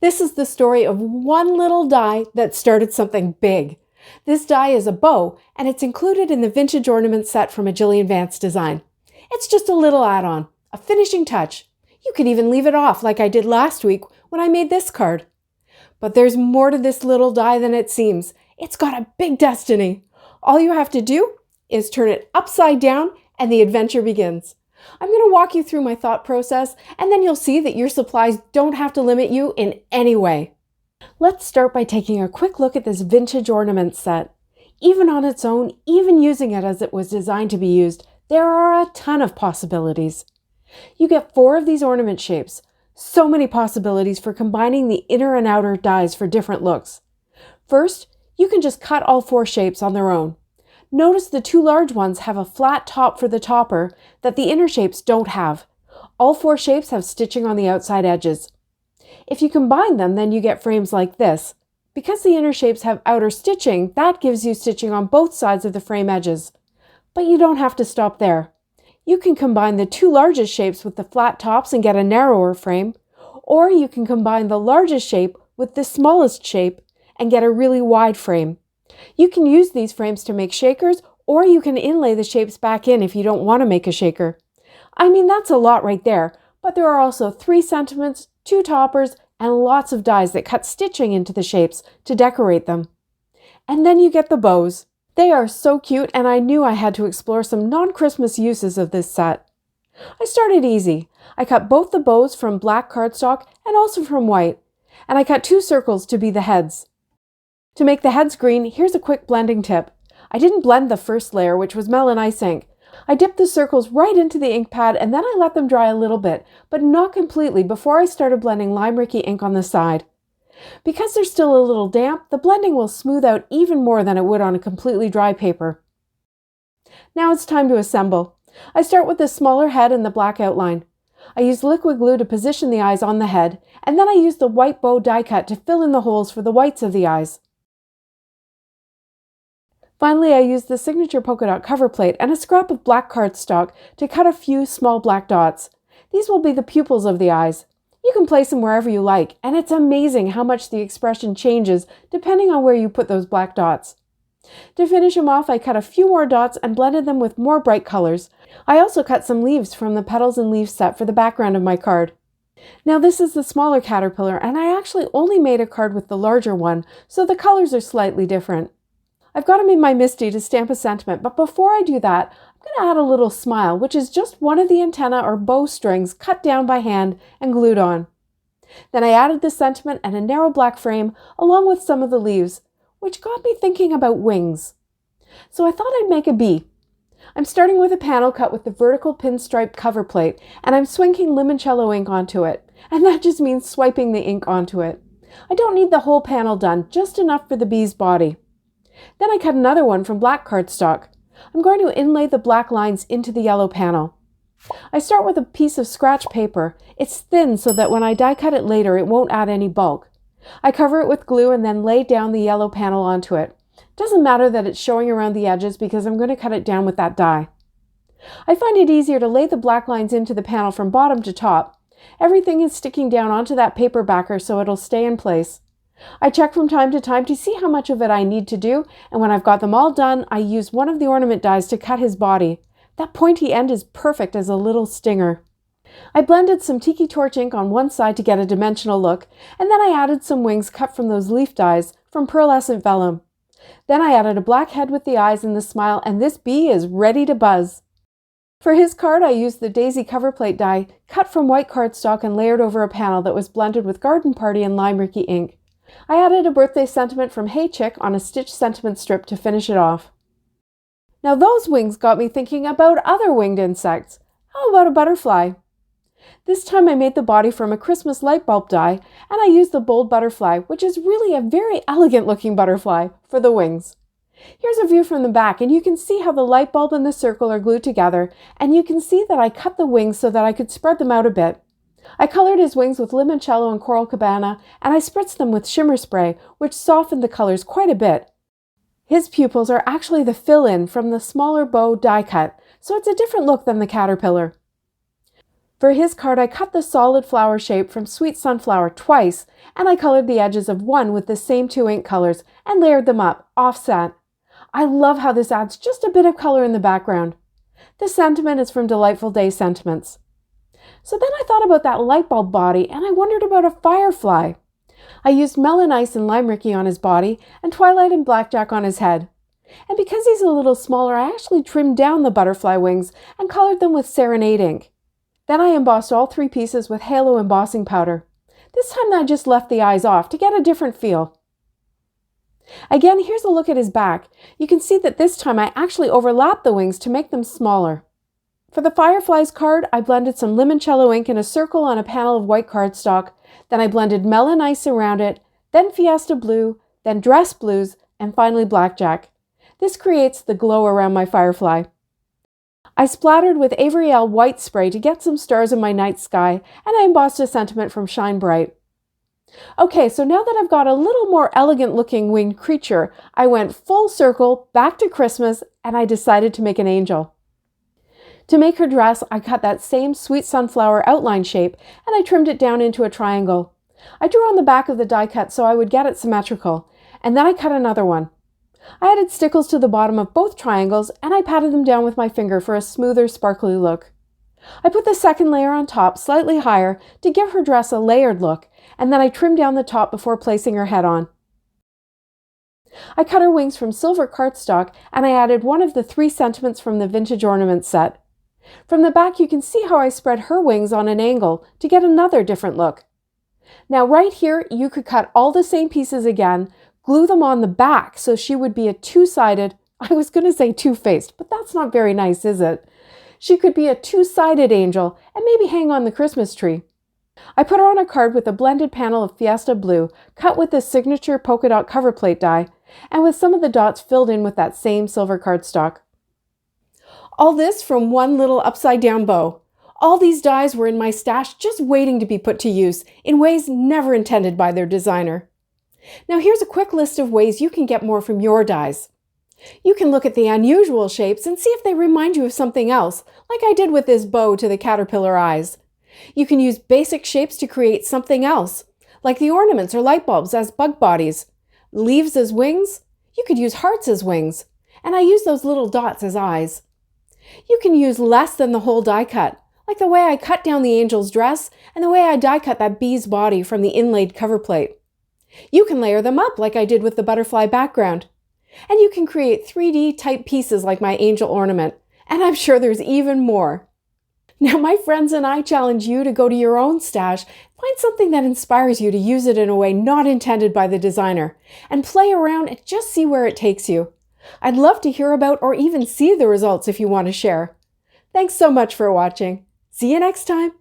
This is the story of one little die that started something big. This die is a bow, and it's included in the vintage ornament set from a Jillian Vance design. It's just a little add-on, a finishing touch. You could even leave it off like I did last week when I made this card. But there's more to this little die than it seems. It's got a big destiny. All you have to do is turn it upside down and the adventure begins. I'm going to walk you through my thought process, and then you'll see that your supplies don't have to limit you in any way. Let's start by taking a quick look at this vintage ornament set. Even on its own, even using it as it was designed to be used, there are a ton of possibilities. You get 4 of these ornament shapes. So many possibilities for combining the inner and outer dies for different looks. First, you can just cut all 4 shapes on their own. Notice the 2 large ones have a flat top for the topper that the inner shapes don't have. All 4 shapes have stitching on the outside edges. If you combine them, then you get frames like this. Because the inner shapes have outer stitching, that gives you stitching on both sides of the frame edges. But you don't have to stop there. You can combine the 2 largest shapes with the flat tops and get a narrower frame, or you can combine the largest shape with the smallest shape and get a really wide frame. You can use these frames to make shakers, or you can inlay the shapes back in if you don't want to make a shaker. I mean, that's a lot right there, but there are also 3 sentiments, 2 toppers, and lots of dies that cut stitching into the shapes to decorate them. And then you get the bows. They are so cute, and I knew I had to explore some non-Christmas uses of this set. I started easy. I cut both the bows from black cardstock and also from white, and I cut 2 circles to be the heads. To make the heads green, here's a quick blending tip. I didn't blend the first layer, which was Melon ice ink. I dipped the circles right into the ink pad and then I let them dry a little bit, but not completely before I started blending lime Rickey ink on the side. Because they're still a little damp, the blending will smooth out even more than it would on a completely dry paper. Now it's time to assemble. I start with the smaller head and the black outline. I use liquid glue to position the eyes on the head, and then I use the white bow die cut to fill in the holes for the whites of the eyes. Finally, I used the signature polka dot cover plate and a scrap of black cardstock to cut a few small black dots. These will be the pupils of the eyes. You can place them wherever you like, and it's amazing how much the expression changes depending on where you put those black dots. To finish them off, I cut a few more dots and blended them with more bright colors. I also cut some leaves from the Petals and Leaves set for the background of my card. Now this is the smaller caterpillar, and I actually only made a card with the larger one, so the colors are slightly different. I've got them in my MISTI to stamp a sentiment, but before I do that, I'm going to add a little smile, which is just one of the antenna or bow strings cut down by hand and glued on. Then I added the sentiment and a narrow black frame along with some of the leaves, which got me thinking about wings. So I thought I'd make a bee. I'm starting with a panel cut with the vertical pinstripe cover plate, and I'm swinking limoncello ink onto it, and that just means swiping the ink onto it. I don't need the whole panel done, just enough for the bee's body. Then I cut another one from black cardstock. I'm going to inlay the black lines into the yellow panel. I start with a piece of scratch paper. It's thin so that when I die cut it later, it won't add any bulk. I cover it with glue and then lay down the yellow panel onto it. It doesn't matter that it's showing around the edges because I'm going to cut it down with that die. I find it easier to lay the black lines into the panel from bottom to top. Everything is sticking down onto that paper backer so it'll stay in place. I check from time to time to see how much of it I need to do, and when I've got them all done, I use one of the ornament dies to cut his body. That pointy end is perfect as a little stinger. I blended some tiki torch ink on one side to get a dimensional look, and then I added some wings cut from those leaf dies from pearlescent vellum. Then I added a black head with the eyes and the smile, and this bee is ready to buzz. For his card, I used the Daisy cover plate die cut from white cardstock and layered over a panel that was blended with Garden Party and lime Rickey ink. I added a birthday sentiment from Hey Chick on a stitched sentiment strip to finish it off. Now those wings got me thinking about other winged insects. How about a butterfly? This time I made the body from a Christmas light bulb die, and I used the bold butterfly, which is really a very elegant looking butterfly, for the wings. Here's a view from the back, and you can see how the light bulb and the circle are glued together, and you can see that I cut the wings so that I could spread them out a bit. I colored his wings with limoncello and coral cabana, and I spritzed them with shimmer spray, which softened the colors quite a bit. His pupils are actually the fill-in from the smaller bow die cut, so it's a different look than the caterpillar. For his card, I cut the solid flower shape from Sweet Sunflower twice, and I colored the edges of one with the same 2 ink colors and layered them up, offset. I love how this adds just a bit of color in the background. The sentiment is from Delightful Day Sentiments. So then I thought about that light bulb body, and I wondered about a firefly. I used Melon Ice and Lime Rickey on his body and Twilight and Blackjack on his head. And because he's a little smaller, I actually trimmed down the butterfly wings and colored them with Serenade ink. Then I embossed all 3 pieces with Halo embossing powder. This time I just left the eyes off to get a different feel. Again, here's a look at his back. You can see that this time I actually overlapped the wings to make them smaller. For the Fireflies card, I blended some limoncello ink in a circle on a panel of white cardstock. Then I blended Melon Ice around it, then Fiesta Blue, then Dress Blues, and finally Blackjack. This creates the glow around my firefly. I splattered with Avery Elle white spray to get some stars in my night sky, and I embossed a sentiment from Shine Bright. Okay, so now that I've got a little more elegant looking winged creature, I went full circle back to Christmas, and I decided to make an angel. To make her dress, I cut that same Sweet Sunflower outline shape, and I trimmed it down into a triangle. I drew on the back of the die cut so I would get it symmetrical, and then I cut another one. I added stickles to the bottom of both triangles, and I patted them down with my finger for a smoother, sparkly look. I put the second layer on top slightly higher to give her dress a layered look, and then I trimmed down the top before placing her head on. I cut her wings from silver cardstock, and I added one of the 3 sentiments from the Vintage Ornaments set. From the back, you can see how I spread her wings on an angle to get another different look. Now right here, you could cut all the same pieces again, glue them on the back so she would be a 2-sided, I was going to say 2-faced, but that's not very nice, is it? She could be a 2-sided angel and maybe hang on the Christmas tree. I put her on a card with a blended panel of Fiesta Blue, cut with the signature polka dot cover plate die, and with some of the dots filled in with that same silver cardstock. All this from one little upside-down bow. All these dies were in my stash just waiting to be put to use in ways never intended by their designer. Now here's a quick list of ways you can get more from your dies. You can look at the unusual shapes and see if they remind you of something else, like I did with this bow to the caterpillar eyes. You can use basic shapes to create something else, like the ornaments or light bulbs as bug bodies, leaves as wings. You could use hearts as wings, and I use those little dots as eyes. You can use less than the whole die cut, like the way I cut down the angel's dress and the way I die cut that bee's body from the inlaid cover plate. You can layer them up like I did with the butterfly background. And you can create 3D type pieces like my angel ornament, and I'm sure there's even more. Now my friends and I challenge you to go to your own stash, find something that inspires you to use it in a way not intended by the designer, and play around and just see where it takes you. I'd love to hear about or even see the results if you want to share. Thanks so much for watching. See you next time.